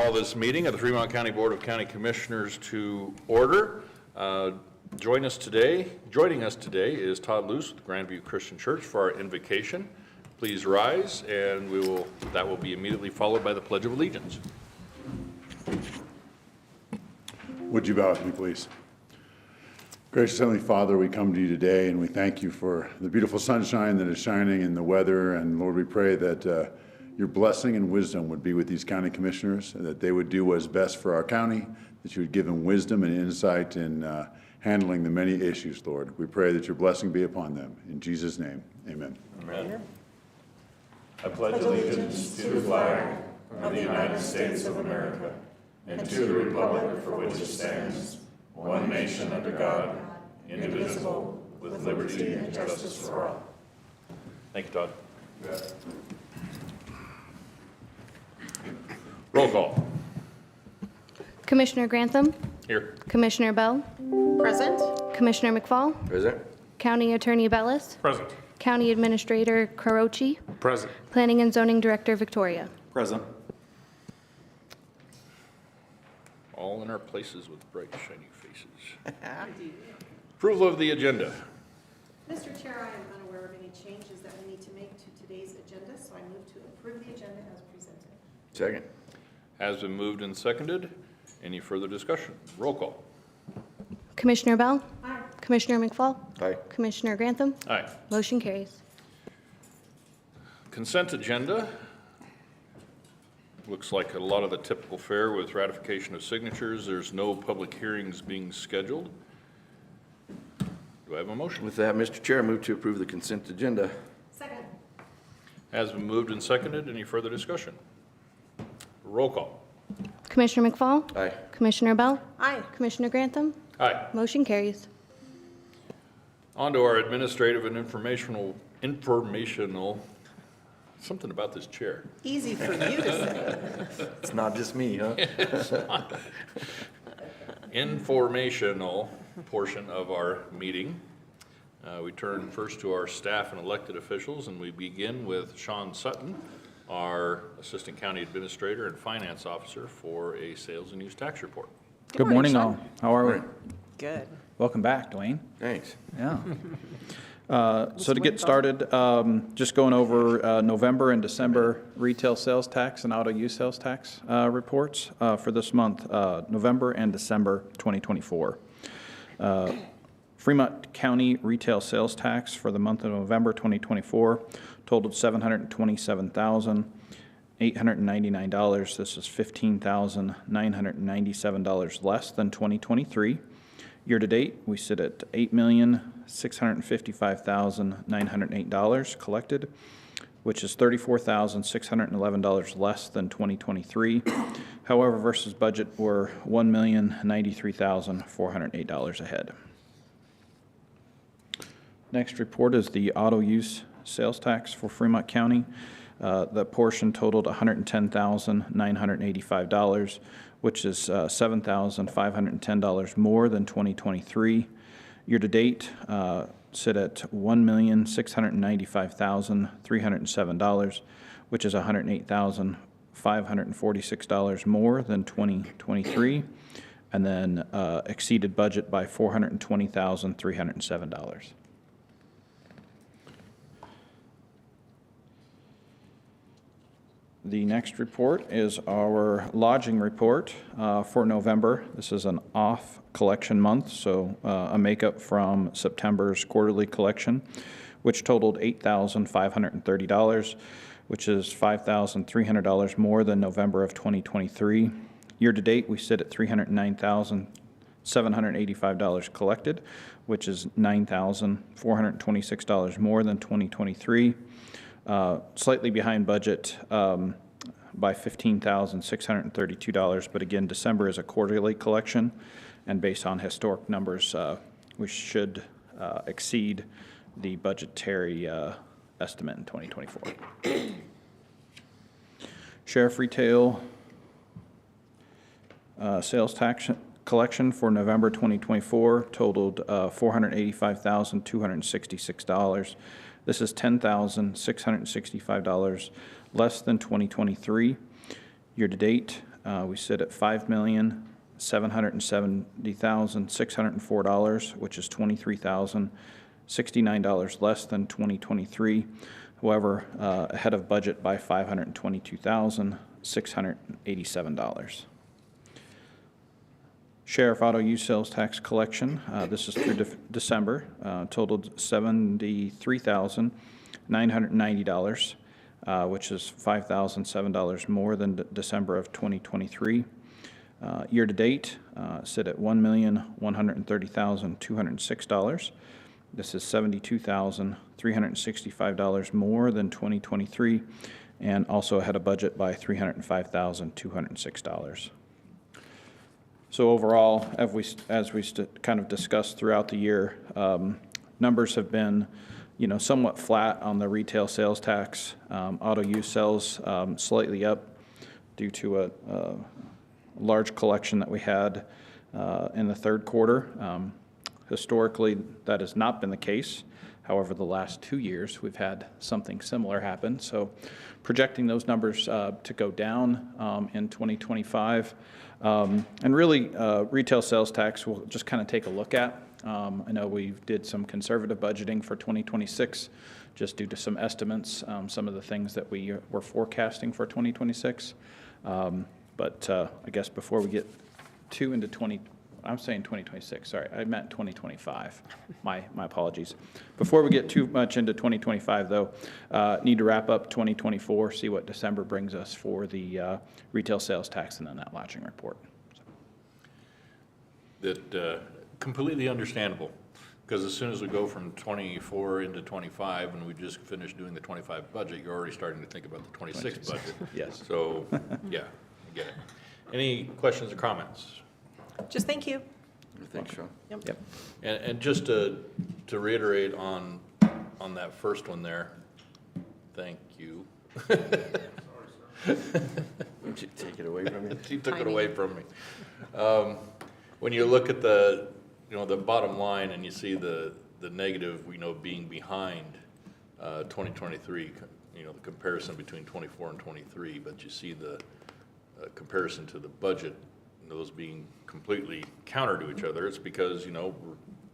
Call this meeting of the Fremont County Board of County Commissioners to order. Joining us today is Todd Luce with Grandview Christian Church for our invocation. Please rise, and that will be immediately followed by the Pledge of Allegiance. Would you bow with me, please? Gracious Heavenly Father, we come to you today and we thank you for the beautiful sunshine that is shining in the weather. And Lord, we pray that your blessing and wisdom would be with these county commissioners, and that they would do what is best for our county, that you would give them wisdom and insight in handling the many issues, Lord. We pray that your blessing be upon them. In Jesus' name, amen. Amen. I pledge allegiance to the flag of the United States of America and to the republic for which it stands, one nation under God, indivisible, with liberty and justice for all. Thank you, Todd. Roll call. Commissioner Grantham. Here. Commissioner Bell. Present. Commissioner McFall. Present. County Attorney Bellis. Present. County Administrator Carochi. Present. Planning and Zoning Director Victoria. Present. All in our places with bright, shiny faces. Approval of the agenda. Mr. Chair, I am unaware of any changes that we need to make to today's agenda, so I move to approve the agenda as presented. Second. Has been moved and seconded. Any further discussion? Roll call. Commissioner Bell. Aye. Commissioner McFall. Aye. Commissioner Grantham. Aye. Motion carries. Consent agenda. Looks like a lot of the typical fare with ratification of signatures. There's no public hearings being scheduled. Do I have a motion? With that, Mr. Chair, I move to approve the consent agenda. Second. Has been moved and seconded. Any further discussion? Roll call. Commissioner McFall. Aye. Commissioner Bell. Aye. Commissioner Grantham. Aye. Motion carries. On to our administrative and informational, something about this chair. Easy for you to say. It's not just me, huh? Informational portion of our meeting. We turn first to our staff and elected officials, and we begin with Sean Sutton, our Assistant County Administrator and Finance Officer, for a sales and use tax report. Good morning, all. How are we? Good. Welcome back, Dwayne. Thanks. Yeah. So to get started, just going over November and December retail sales tax and auto use sales tax reports for this month, November and December 2024. Fremont County retail sales tax for the month of November 2024 totaled $727,899. This is $15,997 less than 2023. Year to date, we sit at $8,655,908 collected, which is $34,611 less than 2023. However, versus budget, we're $1,093,408 ahead. Next report is the auto use sales tax for Fremont County. The portion totaled $110,985, which is $7,510 more than 2023. Year to date, sit at $1,695,307, which is $108,546 more than 2023, and then exceeded budget by $420,307. The next report is our lodging report for November. This is an off collection month, so a makeup from September's quarterly collection, which totaled $8,530, which is $5,300 more than November of 2023. Year to date, we sit at $309,785 collected, which is $9,426 more than 2023. Slightly behind budget by $15,632, but again, December is a quarterly collection, and based on historic numbers, we should exceed the budgetary estimate in 2024. Sheriff retail sales tax collection for November 2024 totaled $485,266. This is $10,665 less than 2023. Year to date, we sit at $5,770,604, which is $23,069 less than 2023. However, ahead of budget by $522,687. Sheriff auto use sales tax collection, this is through December, totaled $73,990, which is $5,007 more than December of 2023. Year-to-date, sit at $1,130,206. This is $72,365 more than 2023, and also ahead of budget by $305,206. So overall, as we kind of discussed throughout the year, numbers have been, somewhat flat on the retail sales tax. Auto use sales slightly up due to a large collection that we had in the third quarter. Historically, that has not been the case. However, the last 2 years, we've had something similar happen. So projecting those numbers to go down in 2025. And really, retail sales tax we'll just kind of take a look at. I know we did some conservative budgeting for 2026, just due to some estimates, some of the things that we were forecasting for 2026. But I guess before we get I'm saying 2026, sorry, I meant 2025. My apologies. Before we get too much into 2025, though, need to wrap up 2024, see what December brings us for the retail sales tax and then that lodging report. That completely understandable, because as soon as we go from 24 into 25, and we just finished doing the 25 budget, you're already starting to think about the 26 budget. Yes. So, yeah, I get it. Any questions or comments? Just thank you. Thanks, Sean. Yep. And just to reiterate on that first one there, thank you. Would you take it away from me? She took it away from me. When you look at the bottom line and you see the negative, being behind 2023, the comparison between 24 and 23, but you see the comparison to the budget, those being completely counter to each other. It's because,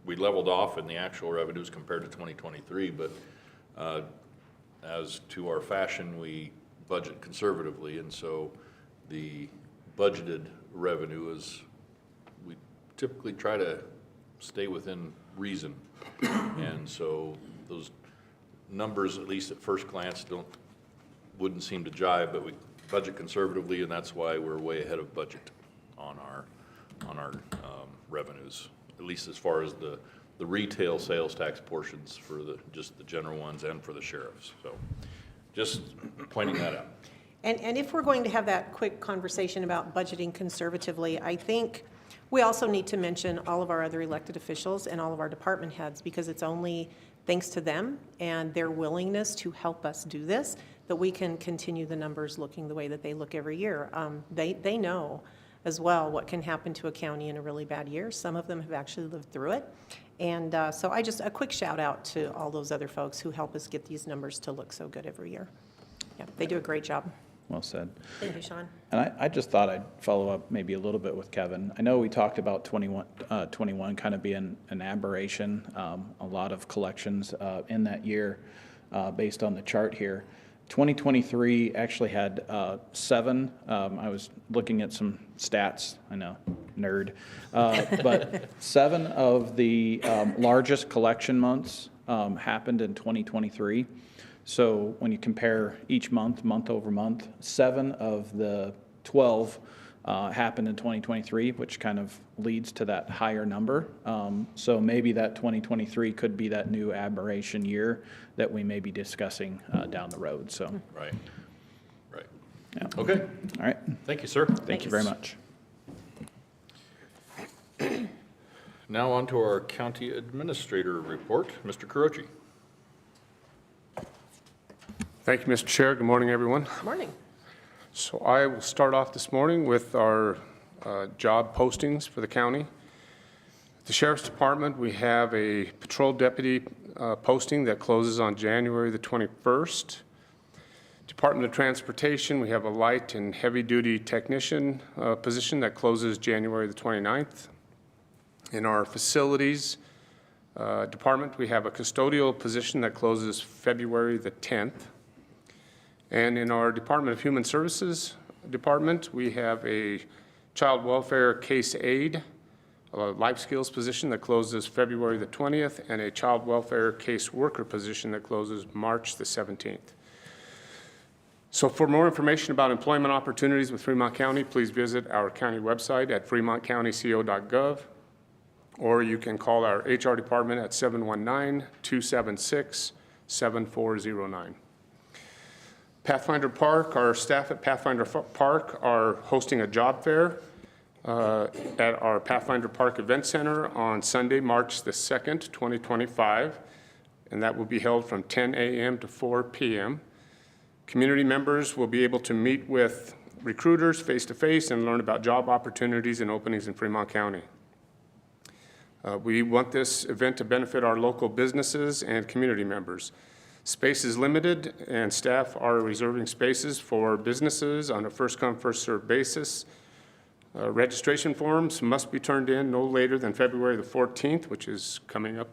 we leveled off in the actual revenues compared to 2023, but as to our fashion, we budget conservatively, and so the budgeted revenue is, we typically try to stay within reason. And so those numbers, at least at first glance, wouldn't seem to jive, but we budget conservatively, and that's why we're way ahead of budget on our revenues, at least as far as the retail sales tax portions for just the general ones and for the sheriffs. So just pointing that out. And if we're going to have that quick conversation about budgeting conservatively, I think we also need to mention all of our other elected officials and all of our department heads, because it's only thanks to them and their willingness to help us do this that we can continue the numbers looking the way that they look every year. They know as well what can happen to a county in a really bad year. Some of them have actually lived through it. And so a quick shout out to all those other folks who help us get these numbers to look so good every year. Yeah, they do a great job. Well said. Thank you, Sean. And I just thought I'd follow up maybe a little bit with Kevin. I know we talked about 21 kind of being an aberration, a lot of collections in that year based on the chart here. 2023 actually had 7, I was looking at some stats, I know, nerd, but 7 of the largest collection months happened in 2023. So when you compare each month over month, 7 of the 12 happened in 2023, which kind of leads to that higher number. So maybe that 2023 could be that new aberration year that we may be discussing down the road. So Right. yeah. Okay. All right. Thank you, sir. Thank you very much. Now on to our county administrator report. Mr. Kurochi. Thank you, Mr. Chair. Good morning, everyone. Morning. So I will start off this morning with our job postings for the county. The Sheriff's Department, we have a patrol deputy posting that closes on January the 21st. Department of Transportation, we have a light and heavy-duty technician position that closes January the 29th. In our facilities department, we have a custodial position that closes February the 10th. And in our Department of Human Services department, we have a child welfare case aide, a life skills position that closes February the 20th, and a child welfare case worker position that closes March the 17th. So for more information about employment opportunities with Fremont County, please visit our county website at fremontcountyco.gov, or you can call our HR department at 719-276-7409. Pathfinder Park, our staff at Pathfinder Park are hosting a job fair at our Pathfinder Park Event Center on Sunday, March the 2nd, 2025, and that will be held from 10 a.m. to 4 p.m. Community members will be able to meet with recruiters face-to-face and learn about job opportunities and openings in Fremont County. We want this event to benefit our local businesses and community members. Space is limited, and staff are reserving spaces for businesses on a first-come, first-served basis. Registration forms must be turned in no later than February the 14th, which is coming up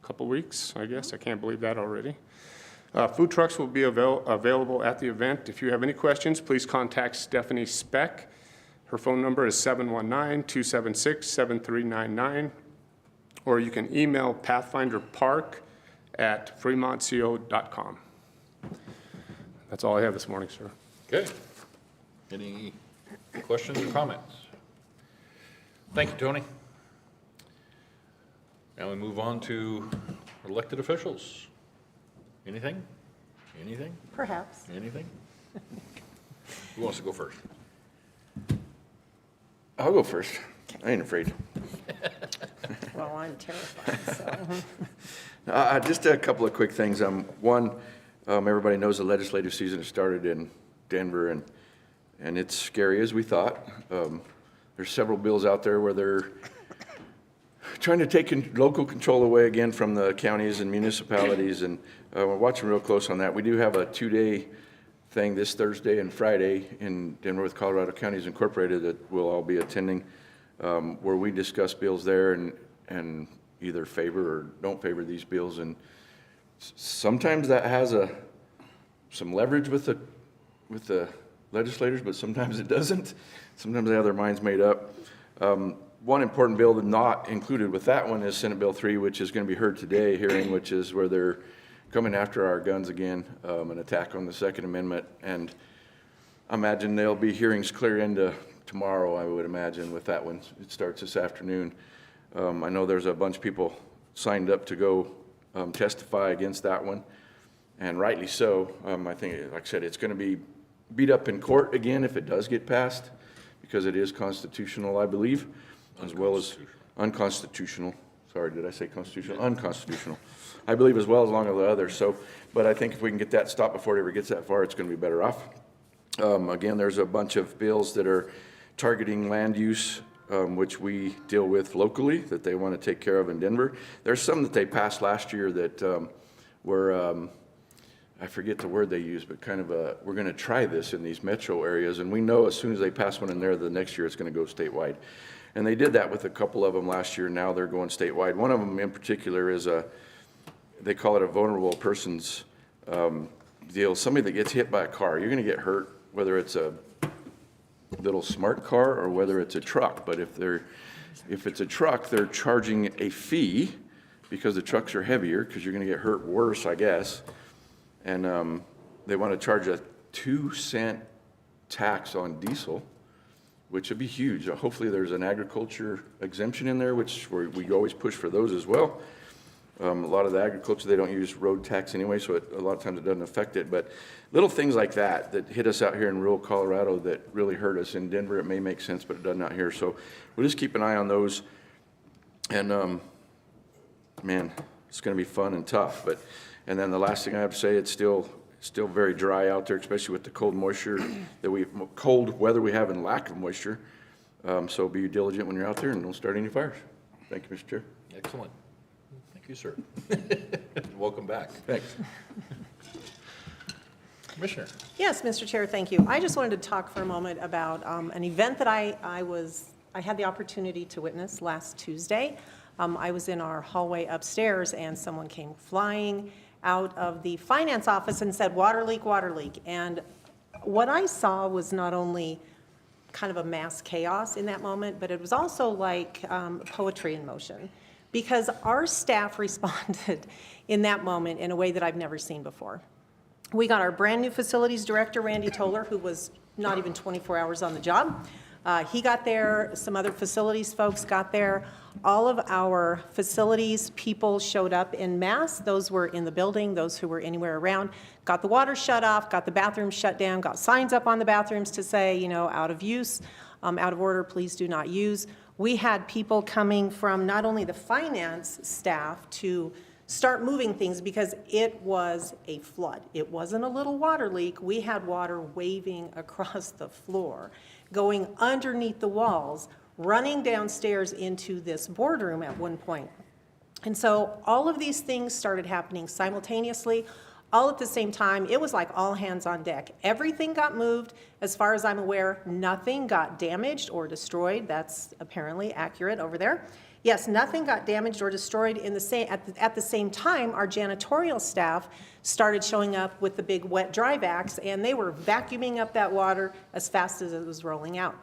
a couple weeks, I guess. I can't believe that already. Food trucks will be available at the event. If you have any questions, please contact Stephanie Speck. Her phone number is 719-276-7399, or you can email pathfinderpark@fremontco.com. That's all I have this morning, sir. Okay. Any questions or comments? Thank you, Tony. Now we move on to elected officials. Anything? Anything? Perhaps. Anything? Who wants to go first? I'll go first. I ain't afraid. Well, I'm terrified, so. Just a couple of quick things. One, everybody knows the legislative season has started in Denver, and it's scary as we thought. There's several bills out there where they're trying to take local control away again from the counties and municipalities, and we're watching real close on that. We do have a 2-day thing this Thursday and Friday in Denver with Colorado Counties Incorporated that we'll all be attending, where we discuss bills there and either favor or don't favor these bills. And sometimes that has some leverage with the legislators, but sometimes it doesn't. Sometimes they have their minds made up. One important bill that's not included with that one is Senate Bill 3, which is going to be heard today, hearing, which is where they're coming after our guns again, an attack on the Second Amendment. And I imagine there'll be hearings clear into tomorrow, I would imagine, with that one. It starts this afternoon. I know there's a bunch of people signed up to go testify against that one, and rightly so. I think, like I said, it's going to be beat up in court again if it does get passed, because it is constitutional, I believe, as well as unconstitutional. Sorry, did I say constitutional? Unconstitutional. I believe as well, as long as the others. So, but I think if we can get that stopped before it ever gets that far, it's going to be better off. Again, there's a bunch of bills that are targeting land use, which we deal with locally, that they want to take care of in Denver. There's some that they passed last year that were, I forget the word they used, but kind of we're going to try this in these metro areas, and we know as soon as they pass one in there, the next year it's going to go statewide. And they did that with a couple of them last year. Now they're going statewide. One of them in particular is they call it a vulnerable persons deal. Somebody that gets hit by a car, you're going to get hurt, whether it's a little smart car or whether it's a truck. But if it's a truck, they're charging a fee because the trucks are heavier, because you're going to get hurt worse, I guess. And they want to charge a 2-cent tax on diesel, which would be huge. Hopefully there's an agriculture exemption in there, which we always push for those as well. A lot of the agriculture, they don't use road tax anyway, so a lot of times it doesn't affect it. But little things like that hit us out here in rural Colorado that really hurt us. In Denver, it may make sense, but it doesn't out here. So we'll just keep an eye on those. And man, it's going to be fun and tough. And then the last thing I have to say, it's still very dry out there, especially with the cold weather we have and lack of moisture. So be diligent when you're out there and don't start any fires. Thank you, Mr. Chair. Excellent. Thank you, sir. Welcome back. Thanks. Commissioner. Yes, Mr. Chair, thank you. I just wanted to talk for a moment about an event that I had the opportunity to witness last Tuesday. I was in our hallway upstairs, and someone came flying out of the finance office and said, water leak, water leak. And what I saw was not only kind of a mass chaos in that moment, but it was also like poetry in motion, because our staff responded in that moment in a way that I've never seen before. We got our brand-new facilities director, Randy Toller, who was not even 24 hours on the job. He got there, some other facilities folks got there. All of our facilities people showed up en masse. Those were in the building, those who were anywhere around. Got the water shut off, got the bathrooms shut down, got signs up on the bathrooms to say, you know, out of use, out of order, please do not use. We had people coming from not only the finance staff to start moving things because it was a flood. It wasn't a little water leak. We had water waving across the floor, going underneath the walls, running downstairs into this boardroom at one point. And so all of these things started happening simultaneously, all at the same time. It was like all hands on deck. Everything got moved. As far as I'm aware, nothing got damaged or destroyed. That's apparently accurate over there. Yes, nothing got damaged or destroyed. At the same time, our janitorial staff started showing up with the big wet dry vacs, and they were vacuuming up that water as fast as it was rolling out.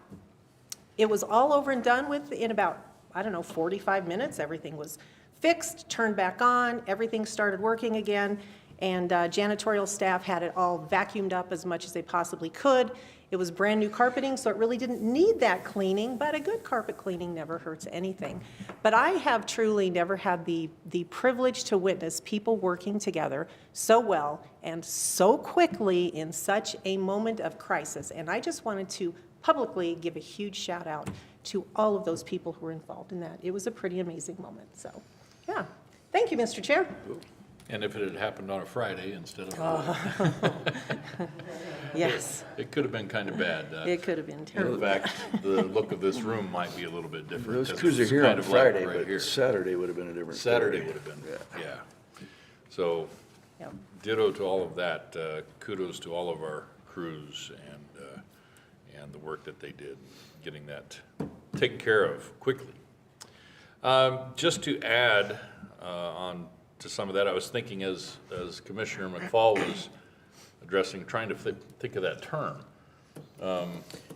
It was all over and done with in about, 45 minutes. Everything was fixed, turned back on, everything started working again, and janitorial staff had it all vacuumed up as much as they possibly could. It was brand new carpeting, so it really didn't need that cleaning, but a good carpet cleaning never hurts anything. But I have truly never had the privilege to witness people working together so well and so quickly in such a moment of crisis. And I just wanted to publicly give a huge shout out to all of those people who were involved in that. It was a pretty amazing moment, so yeah. Thank you, Mr. Chair. And if it had happened on a Friday instead of Yes, it could have been kind of bad. it could have been In terrible. fact, the look of this room might be a little bit different. Those 'cause crews are it's here kind on of like Friday, right but here. Saturday would have been a different story. Saturday would have been, yeah. So Yep. ditto to all of that. Kudos to all of our crews and the work that they did, getting that taken care of quickly. Just to add on to some of that, I was thinking as Commissioner McFall was addressing, trying to think of that term.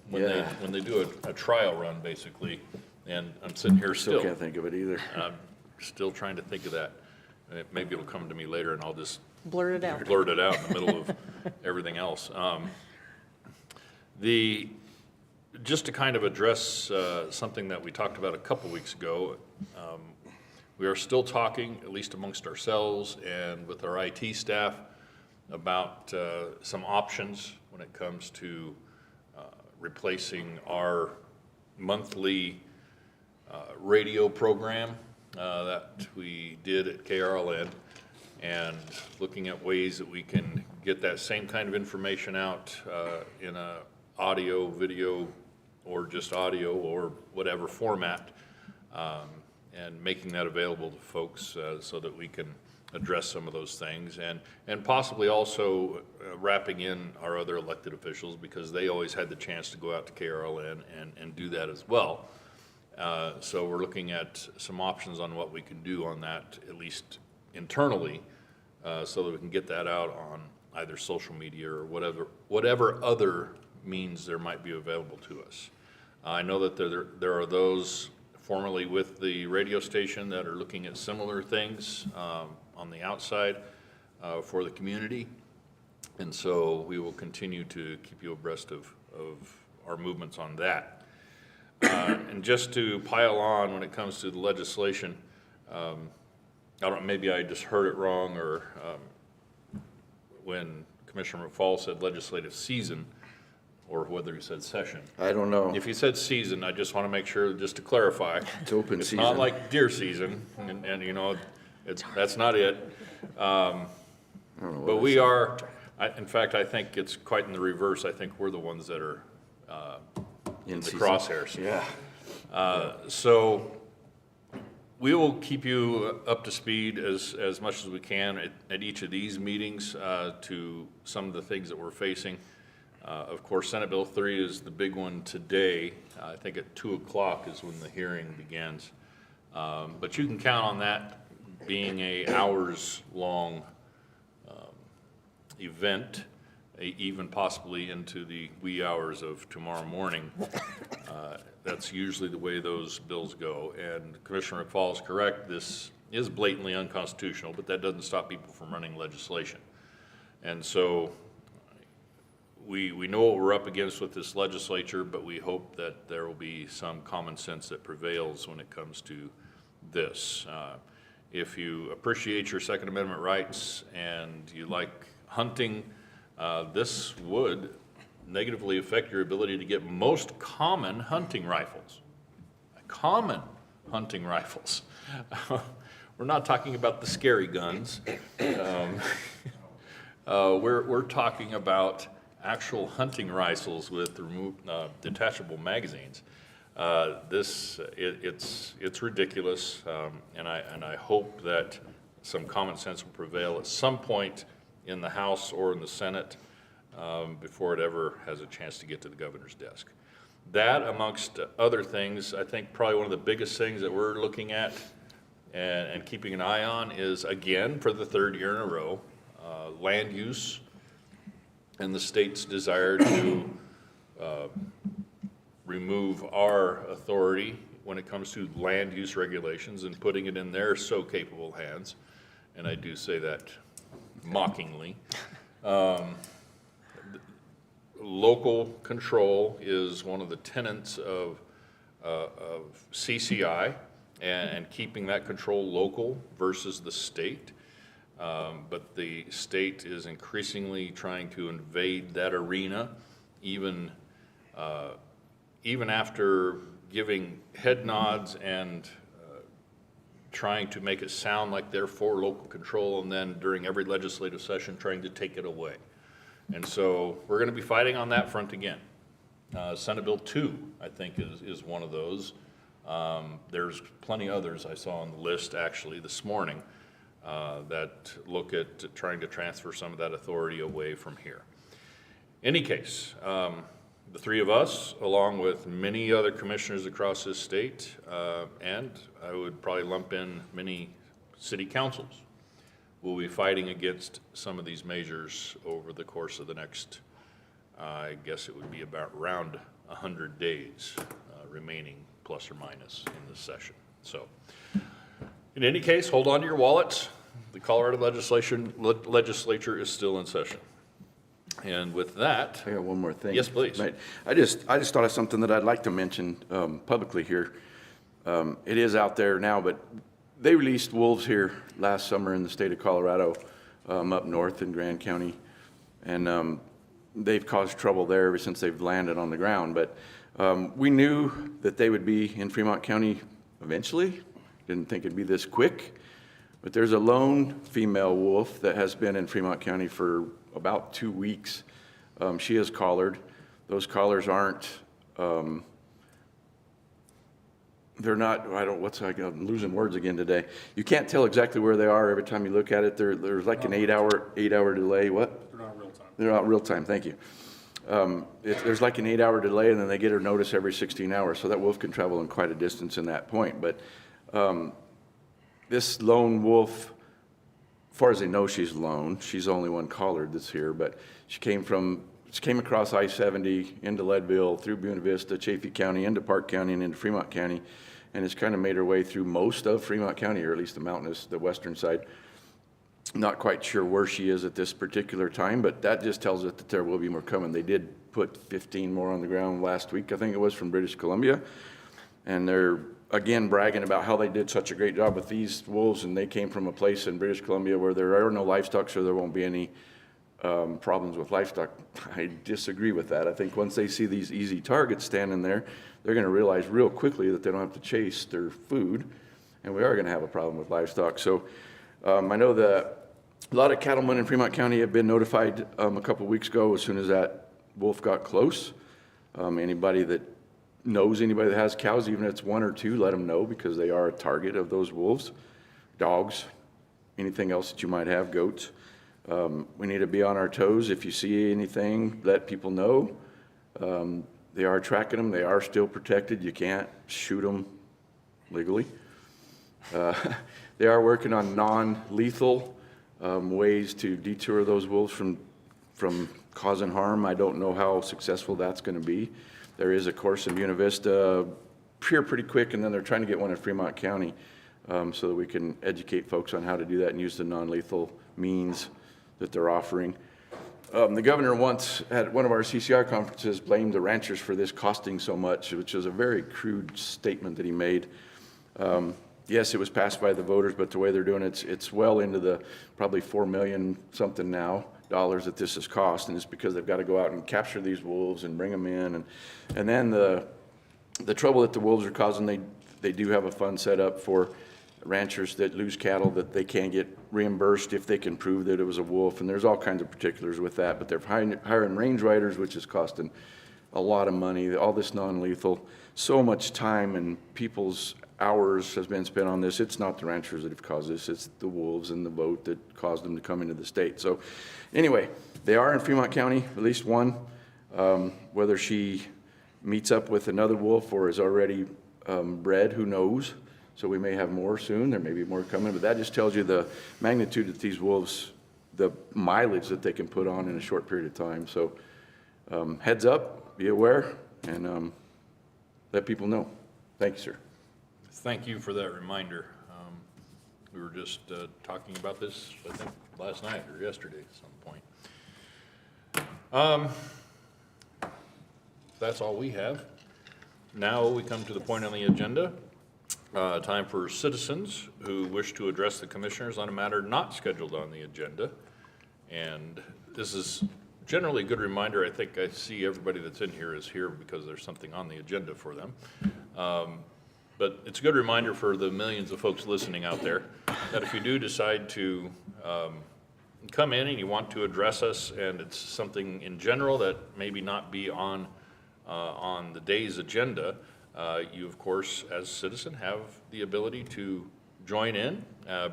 When they do a trial run, basically, and I'm sitting here Still still. can't think of it either. I'm still trying to think of that. Maybe it'll come to me later and I'll just Blurt it out. blurt it out in the middle of everything else. Just to kind of address something that we talked about a couple weeks ago, we are still talking, at least amongst ourselves and with our IT staff, about some options when it comes to replacing our monthly radio program that we did at KRLN, and looking at ways that we can get that same kind of information out in a audio, video, or just audio, or whatever format, and making that available to folks so that we can address some of those things, and possibly also wrapping in our other elected officials, because they always had the chance to go out to KRLN and do that as well. So we're looking at some options on what we can do on that, at least internally, so that we can get that out on either social media or whatever other means there might be available to us. I know that there are those formerly with the radio station that are looking at similar things on the outside for the community. And so we will continue to keep you abreast of our movements on that. And just to pile on when it comes to the legislation, I don't know, maybe I just heard it wrong, or when Commissioner McFall said legislative season, or whether he said session. I don't know. If he said season, I just want to make sure, just to clarify. It's open It's season. not like deer season, and you know, that's not it. But we are, in fact, I think it's quite in the reverse. I think we're the ones that are in the season. crosshairs. Yeah. So We will keep you up to speed as much as we can at each of these meetings to some of the things that we're facing. Of course, Senate Bill 3 is the big one today. I think at 2 o'clock is when the hearing begins. But you can count on that being a hours-long event, even possibly into the wee hours of tomorrow morning. That's usually the way those bills go. And Commissioner McFall is correct. This is blatantly unconstitutional, but that doesn't stop people from running legislation. And so we know what we're up against with this legislature, but we hope that there will be some common sense that prevails when it comes to this. If you appreciate your Second Amendment rights and you like hunting, this would negatively affect your ability to get most common hunting rifles. Common hunting rifles. We're not talking about the scary guns. We're talking about actual hunting rifles with detachable magazines. It's ridiculous, and I hope that some common sense will prevail at some point in the House or in the Senate before it ever has a chance to get to the governor's desk. That, amongst other things, I think probably one of the biggest things that we're looking at and keeping an eye on is, again, for the third year in a row, land use and the state's desire to remove our authority when it comes to land use regulations and putting it in their so capable hands. And I do say that mockingly. Local control is one of the tenets of CCI and keeping that control local versus the state. But the state is increasingly trying to invade that arena, even after giving head nods and trying to make it sound like they're for local control, and then during every legislative session trying to take it away. And so we're going to be fighting on that front again. Senate Bill 2, I think, is one of those. There's plenty others I saw on the list actually this morning that look at trying to transfer some of that authority away from here. Any case, the three of us, along with many other commissioners across this state, and I would probably lump in many city councils, will be fighting against some of these measures over the course of the next, I guess it would be about around 100 days remaining, plus or minus, in this session. So, in any case, hold on to your wallets. The Colorado legislature is still in session. And with that, I got one more thing. Yes, please. Right. I just thought of something that I'd like to mention publicly here. It is out there now, but they released wolves here last summer in the state of Colorado, up north in Grand County, and they've caused trouble there ever since they've landed on the ground. But we knew that they would be in Fremont County eventually. Didn't think it'd be this quick. But there's a lone female wolf that has been in Fremont County for about 2 weeks. She is collared. Those collars aren't, they're not, I'm losing words again today. You can't tell exactly where they are every time you look at it. There's like an 8-hour delay. What? They're not real time. They're not real time, thank you. There's like an 8-hour delay, and then they get her notice every 16 hours. So that wolf can travel in quite a distance in that point. But this lone wolf, as far as they know, she's lone. She's the only one collared that's here, but she came across I-70 into Leadville, through Buena Vista, Chaffee County, into Park County, and into Fremont County, and has kind of made her way through most of Fremont County, or at least the western side. Not quite sure where she is at this particular time, but that just tells us that there will be more coming. They did put 15 more on the ground last week, I think it was, from British Columbia, and they're again bragging about how they did such a great job with these wolves, and they came from a place in British Columbia where there are no livestock, so there won't be any problems with livestock. I disagree with that. I think once they see these easy targets standing there, they're going to realize real quickly that they don't have to chase their food, and we are going to have a problem with livestock. So I know that a lot of cattlemen in Fremont County have been notified a couple weeks ago as soon as that wolf got close. Anybody that knows anybody that has cows, even if it's one or two, let them know, because they are a target of those wolves. Dogs, anything else that you might have, goats. We need to be on our toes. If you see anything, let people know. They are tracking them. They are still protected. You can't shoot them legally. They are working on non-lethal ways to deter those wolves from causing harm. I don't know how successful that's going to be. There is a course in Buena Vista here pretty quick, and then they're trying to get one in Fremont County so that we can educate folks on how to do that and use the non-lethal means that they're offering. The governor once at one of our CCR conferences blamed the ranchers for this costing so much, which was a very crude statement that he made. Yes, it was passed by the voters, but the way they're doing it, it's well into the probably $4 million something now dollars that this has cost, and it's because they've got to go out and capture these wolves and bring them in, and then the trouble that the wolves are causing, they do have a fund set up for ranchers that lose cattle that they can't get reimbursed if they can prove that it was a wolf, and there's all kinds of particulars with that, but they're hiring range riders, which is costing a lot of money, all this non-lethal, so much time and people's hours has been spent on this. It's not the ranchers that have caused this, it's the wolves and the vote that caused them to come into the state. So anyway, they are in Fremont County, at least one. Whether she meets up with another wolf or is already bred, who knows? So we may have more soon, there may be more coming, but that just tells you the magnitude that these wolves, the mileage that they can put on in a short period of time. So heads up, be aware, and let people know. Thank you, sir. Thank you for that reminder. We were just talking about this, I think, last night or yesterday at some point. That's all we have. Now we come to the point on the agenda. Time for citizens who wish to address the commissioners on a matter not scheduled on the agenda. And this is generally a good reminder. I think I see everybody that's in here is here because there's something on the agenda for them. But it's a good reminder for the millions of folks listening out there that if you do decide to come in and you want to address us and it's something in general that maybe not be on the day's agenda, you, of course, as a citizen, have the ability to join in,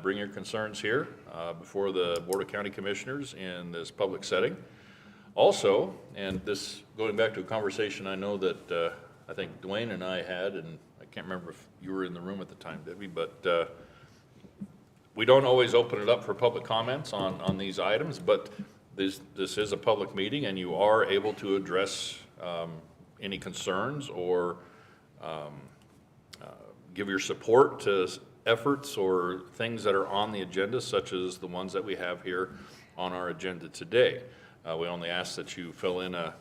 bring your concerns here before the Board of County Commissioners in this public setting. Also, and this going back to a conversation I know that I think Dwayne and I had, and I can't remember if you were in the room at the time, Debbie, but we don't always open it up for public comments on these items, but this is a public meeting and you are able to address any concerns or give your support to efforts or things that are on the agenda, such as the ones that we have here on our agenda today. We only ask that you fill in a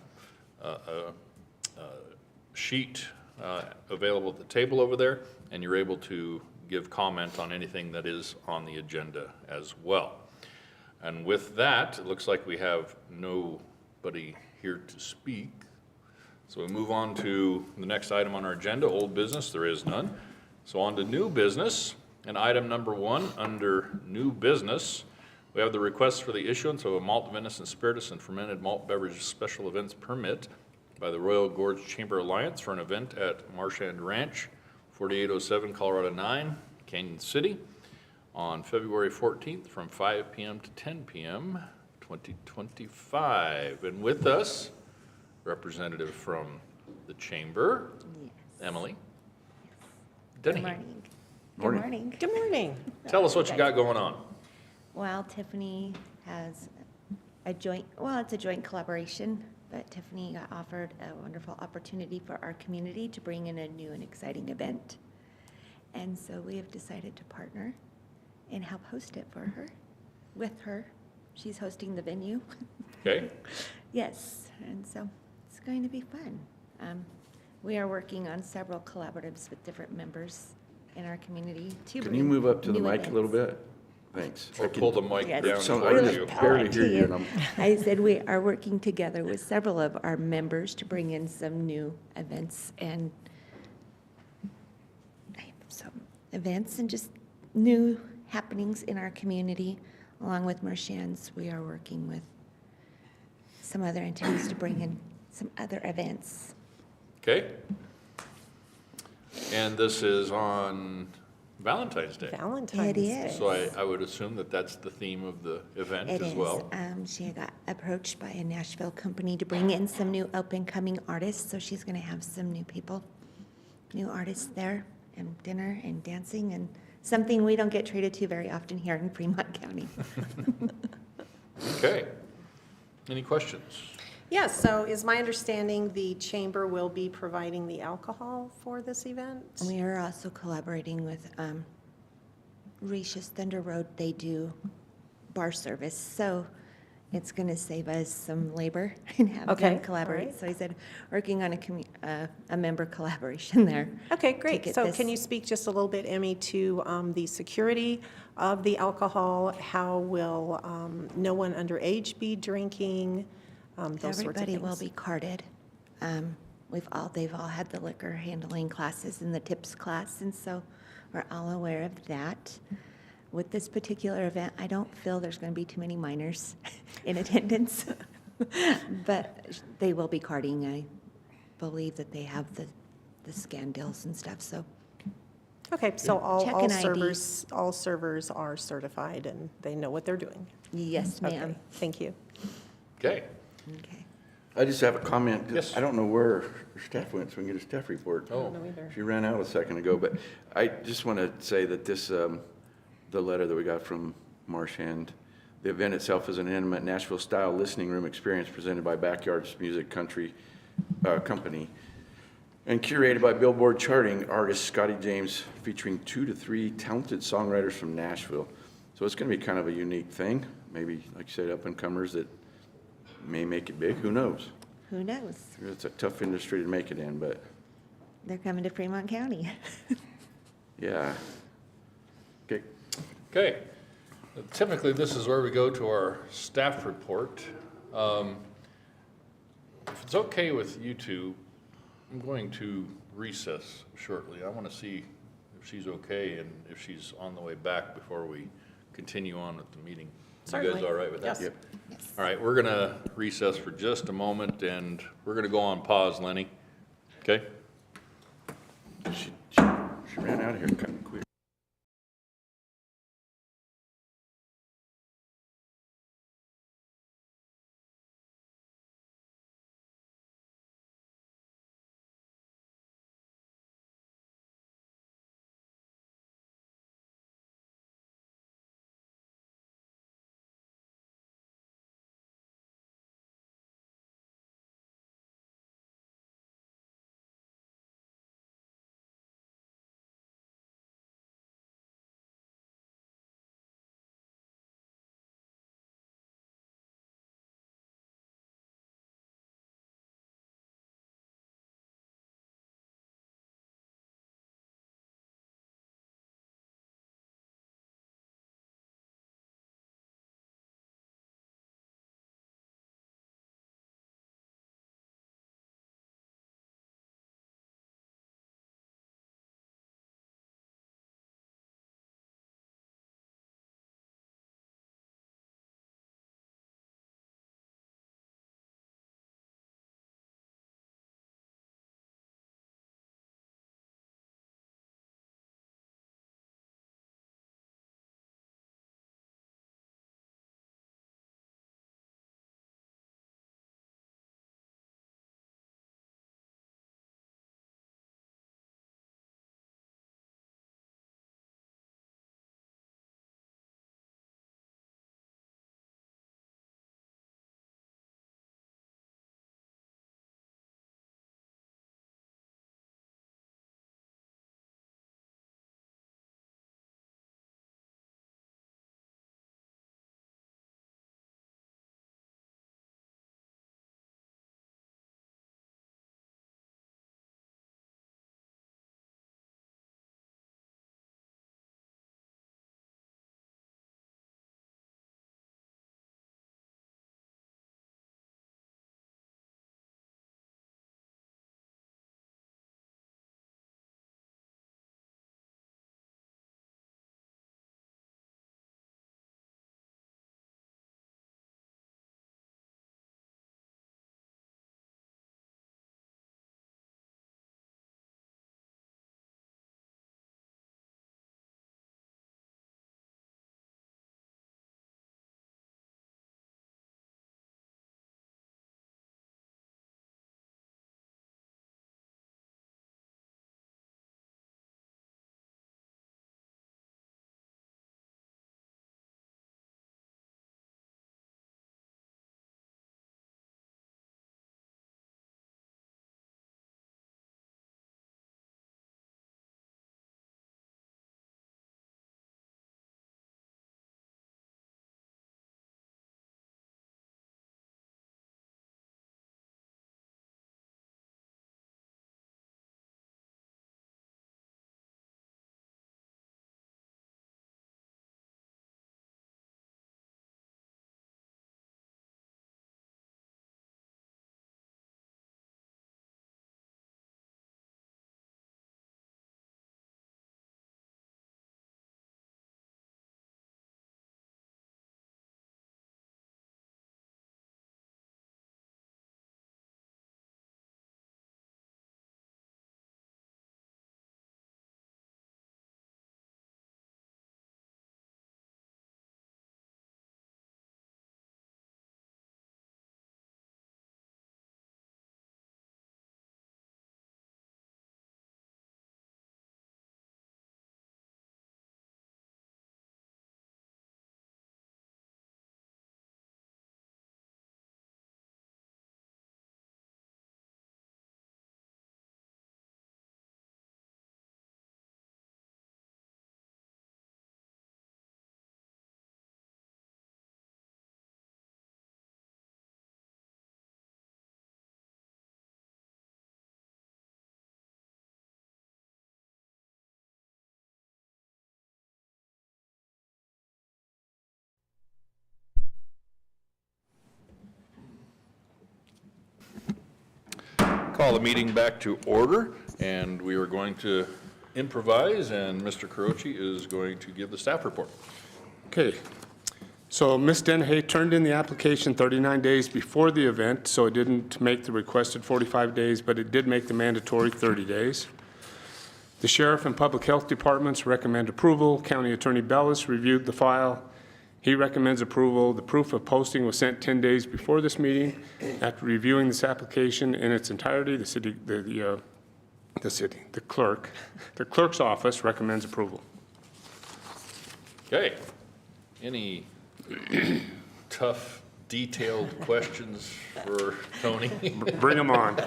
sheet available at the table over there, and you're able to give comment on anything that is on the agenda as well. And with that, it looks like we have nobody here to speak. So we move on to the next item on our agenda, old business. There is none. So on to new business, and item number 1 under new business, we have the request for the issuance of a malt venison spirituous and fermented malt beverage special events permit by the Royal Gorge Chamber Alliance for an event at Marshand Ranch, 4807 Colorado 9, Canyon City, on February 14th from 5 p.m. to 10 p.m., 2025. And with us, representative from the chamber, Yes. Emily. Denny. Good morning. Morning. Good morning. Good morning. Tell us what you got going on. Well, Tiffany has it's a joint collaboration, but Tiffany got offered a wonderful opportunity for our community to bring in a new and exciting event. And so we have decided to partner and help host it for her, with her. She's hosting the venue. Okay. Yes, and so it's going to be fun. We are working on several collaboratives with different members in our community to Can bring you move up to the new mic a little events. bit? Thanks. Or pull the mic Yes. down So towards I you. barely hear you, and I'm I said we are working together with several of our members to bring in some new events and just new happenings in our community. Along with Marchand's, we are working with some other entities to bring in some other events. Okay. And this is on Valentine's Day. Valentine's It Day. is. So I would assume that that's the theme of the event It as is. well. She got approached by a Nashville company to bring in some new up-and-coming artists, so she's going to have some new people, new artists there, and dinner and dancing, and something we don't get treated to very often here in Fremont County. Okay. Any questions? Yes, so is my understanding the chamber will be providing the alcohol for this event? We are also collaborating with Risha's Thunder Road. They do bar service, so it's going to save us some labor and have Okay, them collaborate. all right. So he said, working on a member collaboration there. Okay, to great. get So this- can you speak just a little bit, Emmy, to the security of the alcohol? How will no one underage be drinking? Those sorts of Everybody will things. be carded. They've all had the liquor handling classes and the tips class, and so we're all aware of that. With this particular event, I don't feel there's going to be too many minors in attendance, but they will be carding. I believe that they have the scan deals and stuff, so. Okay, so all Check an ID. servers are certified and they know what they're doing? Yes, Okay, ma'am. thank you. Okay. Okay. I just have a comment. Yes. I don't know where her staff went, so we can get a staff report. Oh. No, either. She ran out a second ago, but I just want to say that this, the letter that we got from Marchand, the event itself is an intimate Nashville-style listening room experience presented by Backyards Music Country Company and curated by Billboard charting artist Scotty James, featuring 2 to 3 talented songwriters from Nashville. So it's going to be kind of a unique thing. Maybe, like you said, up-and-comers that may make it big. Who knows? Who knows? It's a tough industry to make it in, but They're coming to Fremont County. yeah. Okay. Okay. Typically, this is where we go to our staff report. If it's okay with you two, I'm going to recess shortly. I want to see if she's okay and if she's on the way back before we continue on with the meeting. You guys Certainly. all right with that? Yes. Yep. All right, we're going to recess for just a moment, and we're going to go on pause, Lenny. Okay? She ran out of here kind of quick. Call the meeting back to order, and we are going to improvise, and Mr. Carochi is going to give the staff report. Okay, so Ms. Dennehy turned in the application 39 days before the event, so it didn't make the requested 45 days, but it did make the mandatory 30 days. The Sheriff and Public Health Departments recommend approval. County Attorney Bellis reviewed the file. He recommends approval. The proof of posting was sent 10 days before this meeting. After reviewing this application in its entirety, the clerk's office recommends approval. Okay. Any tough, detailed questions for Tony? Bring them on.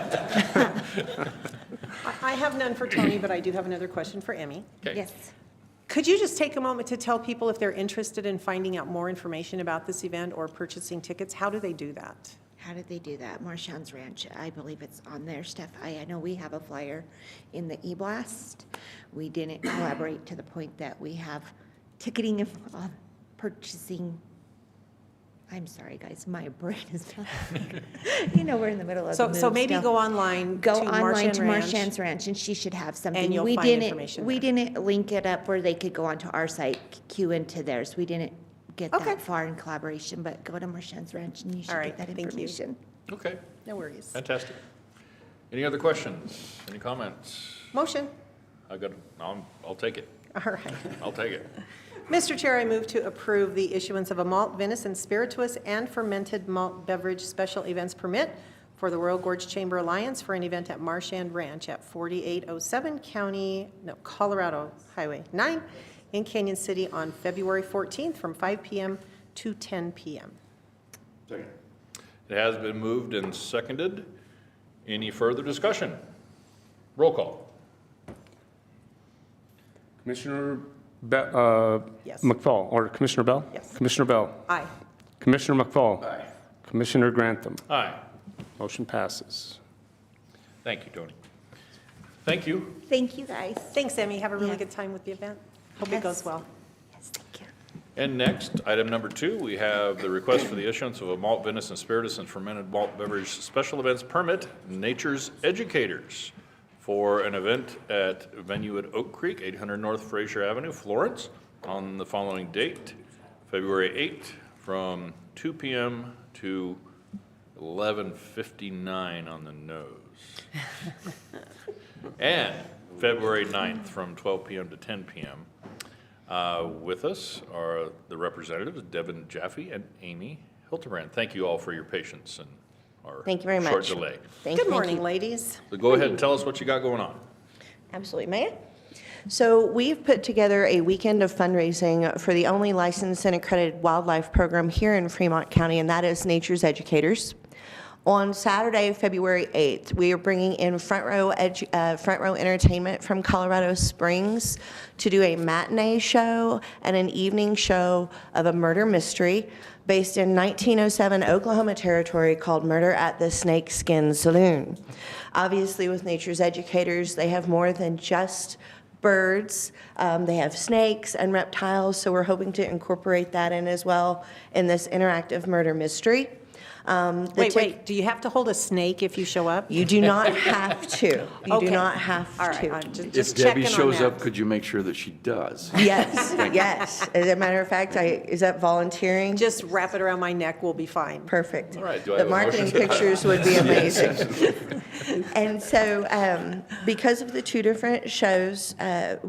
I have none for Tony, but I do have another question for Emmy. Okay. Yes. Could you just take a moment to tell people if they're interested in finding out more information about this event or purchasing tickets, how do they do that? How did they do that? Marchand's Ranch, I believe it's on there, Steph. I know we have a flyer in the e-blast. We didn't collaborate to the point that we have ticketing and purchasing. I'm sorry, guys, my brain is not, we're in the middle of the move So maybe still. go online Go to online Marchand to Ranch. Marchand's Ranch, and she should have something. And you'll We find didn't- information We there. didn't link it up where they could go onto our site, queue into theirs. We didn't get Okay. that far in collaboration, but go to Marchand's Ranch and you should All right, get that thank you. information. Okay, No worries. fantastic. Any other questions? Any comments? Motion. I'll take it. All right. I'll take it. Mr. Chair, I move to approve the issuance of a malt, venison, spirituous, and fermented malt beverage special events permit for the Royal Gorge Chamber Alliance for an event at Marchand Ranch at 4807 Colorado Highway 9 in Canyon City on February 14th from 5 p.m. to 10 p.m. It has been moved and seconded. Any further discussion? Roll call. Commissioner Yes. McFall, or Commissioner Bell? Yes. Commissioner Bell. Aye. Commissioner McFall. Aye. Commissioner Grantham. Aye. Motion passes. Thank you, Tony. Thank you. Thank you, guys. Thanks, Emmy. Have a really Yeah. good time with the event. Hope it Yes. goes well. Yes, thank you. And next, item number 2, we have the request for the issuance of a malt, venison, spirituous, and fermented malt beverage special events permit, Nature's Educators, for an event at venue at Oak Creek, 800 North Fraser Avenue, Florence, on the following date, February 8th, from 2 p.m. to 11:59 on the nose. And February 9th, from 12 p.m. to 10 p.m. With us are the representatives, Devin Jaffe and Amy Hildebrand. Thank you all for your patience and our Thank you very short much. delay. Good morning, ladies. So go ahead and tell us what you got going on. Absolutely, May I? So we've put together a weekend of fundraising for the only licensed and accredited wildlife program here in Fremont County, and that is Nature's Educators. On Saturday, February 8th, we are bringing in Front Row Entertainment from Colorado Springs to do a matinee show and an evening show of a murder mystery based in 1907 Oklahoma territory called Murder at the Snakeskin Saloon. Obviously, with Nature's Educators, they have more than just birds. They have snakes and reptiles, so we're hoping to incorporate that in as well in this interactive murder mystery. Wait, do you have to hold a snake if you show up? You do not have to. You Okay. do not have All right, to. I'm If just Debbie checking on shows that. up, could you make sure that she does? Yes, yes. As a matter of fact, is that volunteering? Just wrap it around my neck, we'll be fine. Perfect. All right, do I The have a marketing motion? pictures would be amazing. And so, because of the two different shows,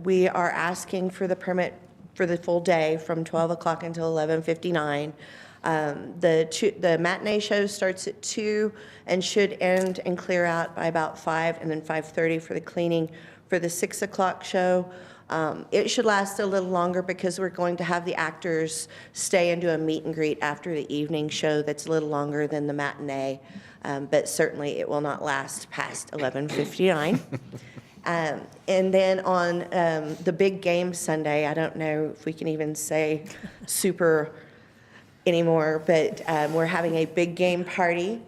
we are asking for the permit for the full day from 12 o'clock until 11:59. The matinee show starts at 2 and should end and clear out by about 5, and then 5:30 for the cleaning. For the 6 o'clock show, it should last a little longer because we're going to have the actors stay and do a meet and greet after the evening show that's a little longer than the matinee, but certainly it will not last past 11:59. And then on the big game Sunday, I don't know if we can even say super anymore, but we're having a big game party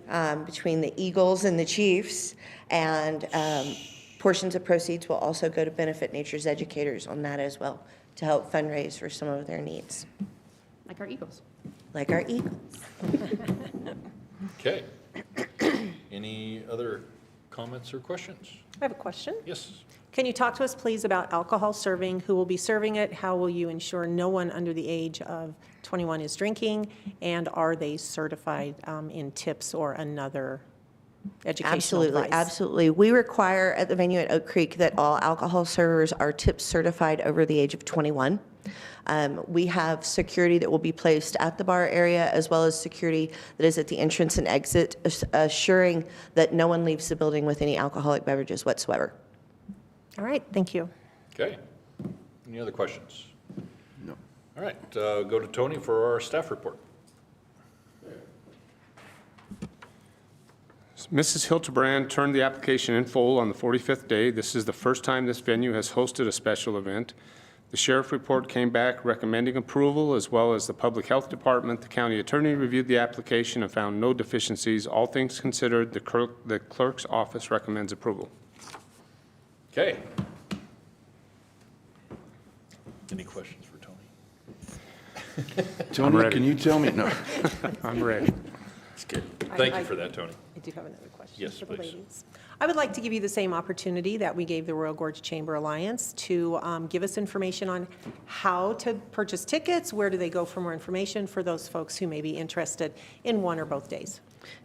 between the Eagles and the Chiefs, and portions of proceeds will also go to benefit Nature's Educators on that as well, to help fundraise for some of their needs, Like our Eagles. like our Eagles. Okay. Any other comments or questions? I have a question. Yes. Can you talk to us, please, about alcohol serving? Who will be serving it? How will you ensure no one under the age of 21 is drinking? And are they certified in tips or another educational Absolutely, advice? absolutely. We require at the venue at Oak Creek that all alcohol servers are tip certified over the age of 21. We have security that will be placed at the bar area as well as security that is at the entrance and exit, assuring that no one leaves the building with any alcoholic beverages whatsoever. All right, thank you. Okay. Any other questions? No. All right, go to Tony for our staff report. Mrs. Hildebrand turned the application in full on the 45th day. This is the first time this venue has hosted a special event. The sheriff report came back recommending approval, as well as the public health department. The county attorney reviewed the application and found no deficiencies. All things considered, the clerk's office recommends approval. Okay. Any questions for Tony? Tony, ready. can you tell me? No. I'm ready. It's good. Thank you for that, Tony. I do have another question Yes, for the please. ladies. I would like to give you the same opportunity that we gave the Royal Gorge Chamber Alliance to give us information on how to purchase tickets, where do they go for more information for those folks who may be interested in one or both days.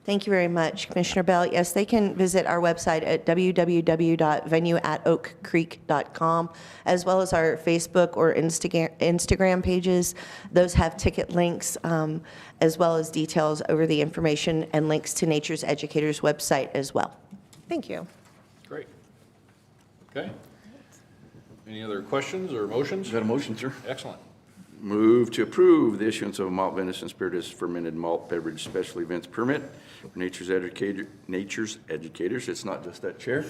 Thank you very much, Commissioner Bell. Yes, they can visit our website at www.venueatoakcreek.com, as well as our Facebook or Instagram pages. Those have ticket links, as well as details over the information and links to Nature's Educators website as well. Thank you. Great. Okay. Any other questions or motions? Got a motion, sir? Excellent. Move to approve the issuance of a malt venison spirituous fermented malt beverage special events permit for Nature's Educators. It's not just that chair.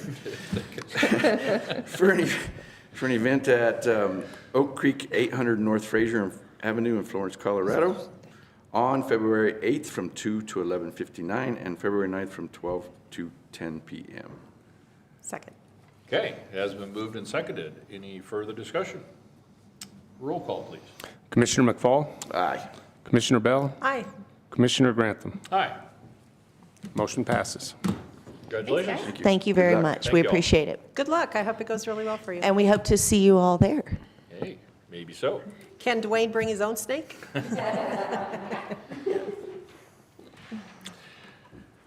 For an event at Oak Creek, 800 North Fraser Avenue in Florence, Colorado, on February 8th from 2 to 11:59 and February 9th from 12 to 10 p.m. Second. Okay, it has been moved and seconded. Any further discussion? Roll call, please. Commissioner McFall, Aye. Commissioner Bell, Aye. Commissioner Grantham. Aye. Motion passes. Congratulations. Thank you very Good luck. much. Thank We you all. appreciate it. Good luck. I hope it goes really well for you. And we hope to see you all there. Hey, maybe so. Can Dwayne bring his own snake?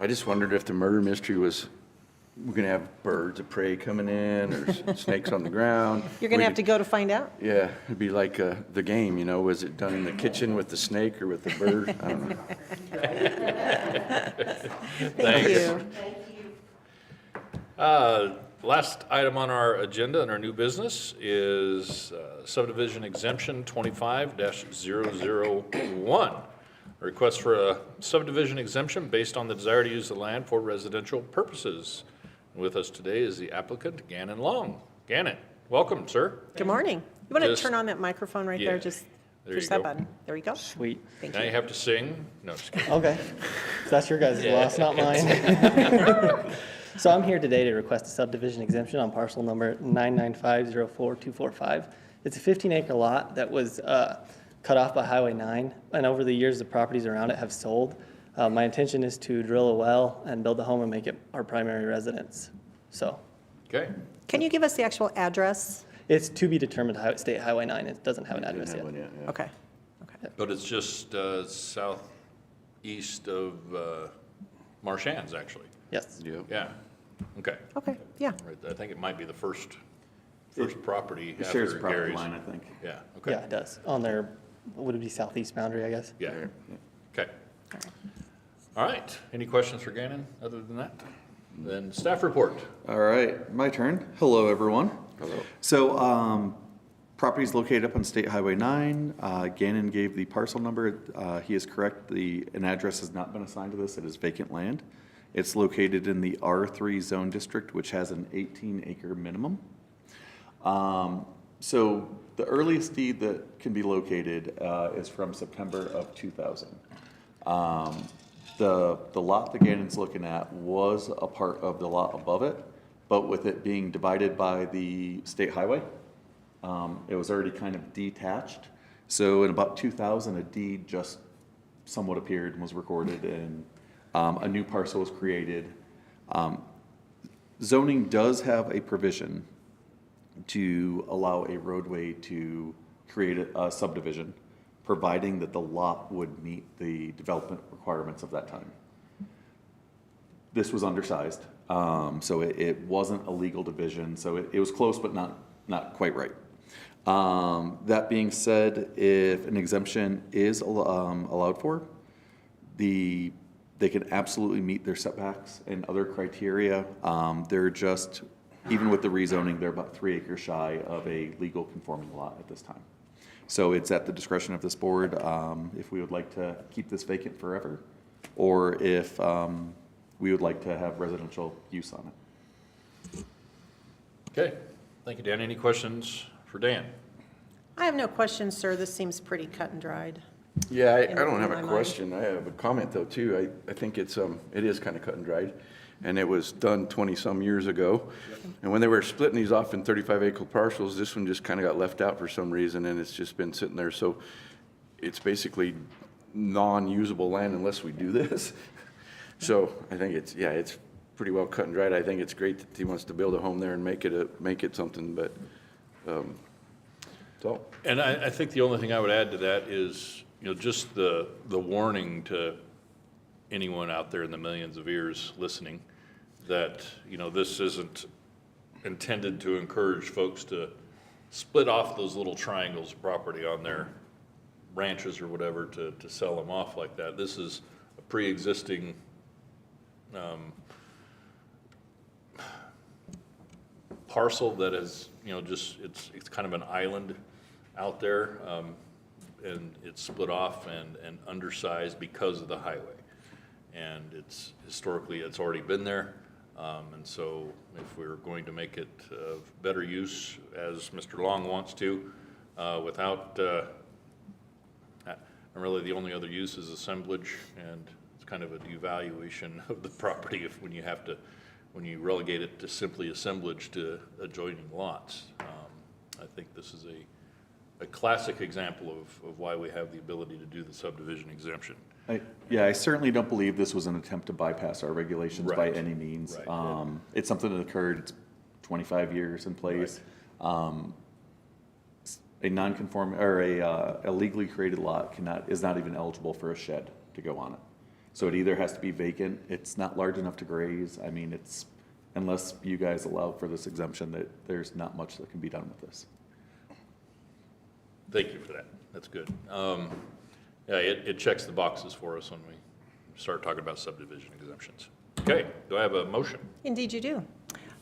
I just wondered if the murder mystery was, we're going to have birds of prey coming in or snakes on the ground. You're going to have to go to find out? Yeah, it'd be like the game, you know, was it done in the kitchen with the snake or with the bird? I don't know. Thank you. Last item on our agenda and our new business is subdivision exemption 25-001. A request for a subdivision exemption based on the desire to use the land for residential purposes. With us today is the applicant, Gannon Long. Gannon, welcome, sir. Good morning. You want to Just- turn on that microphone right Yeah. there? Just There push you that go. button. There we go. Sweet. Thank Now you. you have to sing. No, just kidding. Okay. So that's your guys' loss, not mine. So I'm here today to request a subdivision exemption on parcel number 995042445. It's a 15-acre lot that was cut off by Highway 9, and over the years, the properties around it have sold. My intention is to drill a well and build a home and make it our primary residence. So Okay. Can you give us the actual address? it's to be determined State Highway 9. It doesn't have an address yet. Okay. Okay. But it's just southeast of Marchand's, actually. Yes. Yeah. Yeah. Okay. Okay, yeah. Right. I think it might be the first property It shares after the property Gary's. line, I think. Yeah, okay. Yeah, it does. On their, would it be southeast boundary, I guess? Yeah, okay. All right, any questions for Gannon other than that? Then staff report. All right, my turn. Hello, everyone. Hello. So, property is located up on State Highway 9. Gannon gave the parcel number. He is correct. An address has not been assigned to this. It is vacant land. It's located in the R3 zone district, which has an 18-acre minimum. So the earliest deed that can be located is from September of 2000. The lot that Gannon's looking at was a part of the lot above it, but with it being divided by the state highway, it was already kind of detached. So in about 2000, a deed just somewhat appeared and was recorded, and a new parcel was created. Zoning does have a provision to allow a roadway to create a subdivision, providing that the lot would meet the development requirements of that time. This was undersized, so it wasn't a legal division, so it was close, but not quite right. That being said, if an exemption is allowed for, they can absolutely meet their setbacks and other criteria. They're just, even with the rezoning, they're about 3 acres shy of a legal conforming lot at this time. So it's at the discretion of this board if we would like to keep this vacant forever, or if we would like to have residential use on it. Okay, thank you, Dan. Any questions for Dan? I have no questions, sir. This seems pretty cut and dried. Yeah, I in don't have my a mind. question. I have a comment though too. I think it is kind of cut and dried. And it was done 20-some years ago. And when they were splitting these off in 35-acre parcels, this one just kind of got left out for some reason, and it's just been sitting there. So it's basically non-usable land unless we do this. So I think it's pretty well cut and dried. I think it's great that he wants to build a home there and make it something, but so. And I think the only thing I would add to that is, just the warning to anyone out there in the millions of ears listening that, this isn't intended to encourage folks to split off those little triangles of property on their ranches or whatever to sell them off like that. This is a pre-existing parcel that is, it's kind of an island out there, and it's split off and undersized because of the highway. And it's historically, it's already been there. And so if we're going to make it better use, as Mr. Long wants to, without, and really the only other use is assemblage, and it's kind of a devaluation of the property when you relegate it to simply assemblage to adjoining lots. I think this is a classic example of why we have the ability to do the subdivision exemption. I certainly don't believe this was an attempt to bypass our regulations by Right. any means. Right. It's something that occurred, it's 25 years in place. A non-conforming, or a legally created lot is not even eligible for a shed to go on it. So it either has to be vacant, it's not large enough to graze. I mean, unless you guys allow for this exemption, that there's not much that can be done with this. Thank you for that. That's good. It checks the boxes for us when we start talking about subdivision exemptions. Okay, do I have a motion? Indeed you do.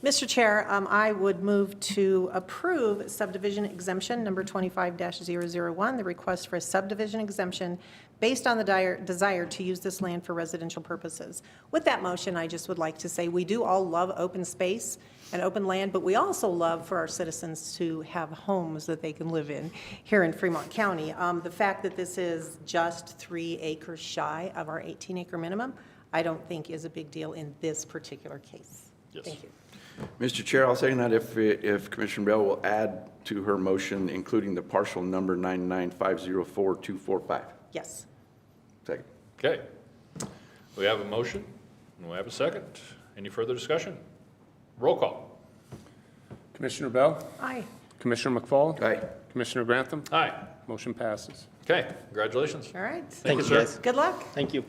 Mr. Chair, I would move to approve subdivision exemption number 25-001, the request for a subdivision exemption based on the desire to use this land for residential purposes. With that motion, I just would like to say we do all love open space and open land, but we also love for our citizens to have homes that they can live in here in Fremont County. The fact that this is just 3 acres shy of our 18-acre minimum, I don't think is a big deal in this particular case. Yes. Thank you. Mr. Chair, I'll second that if Commissioner Bell will add to her motion, including the parcel number 99504-245. Yes. Second. Okay. We have a motion, and we have a second. Any further discussion? Roll call. Commissioner Bell? Aye. Commissioner McFall? Aye. Commissioner Grantham? Aye. Motion passes. Okay, congratulations. All right. Thank you, you, sir. guys. Good luck. Thank you.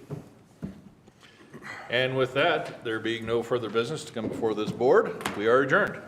And with that, there being no further business to come before this board, we are adjourned.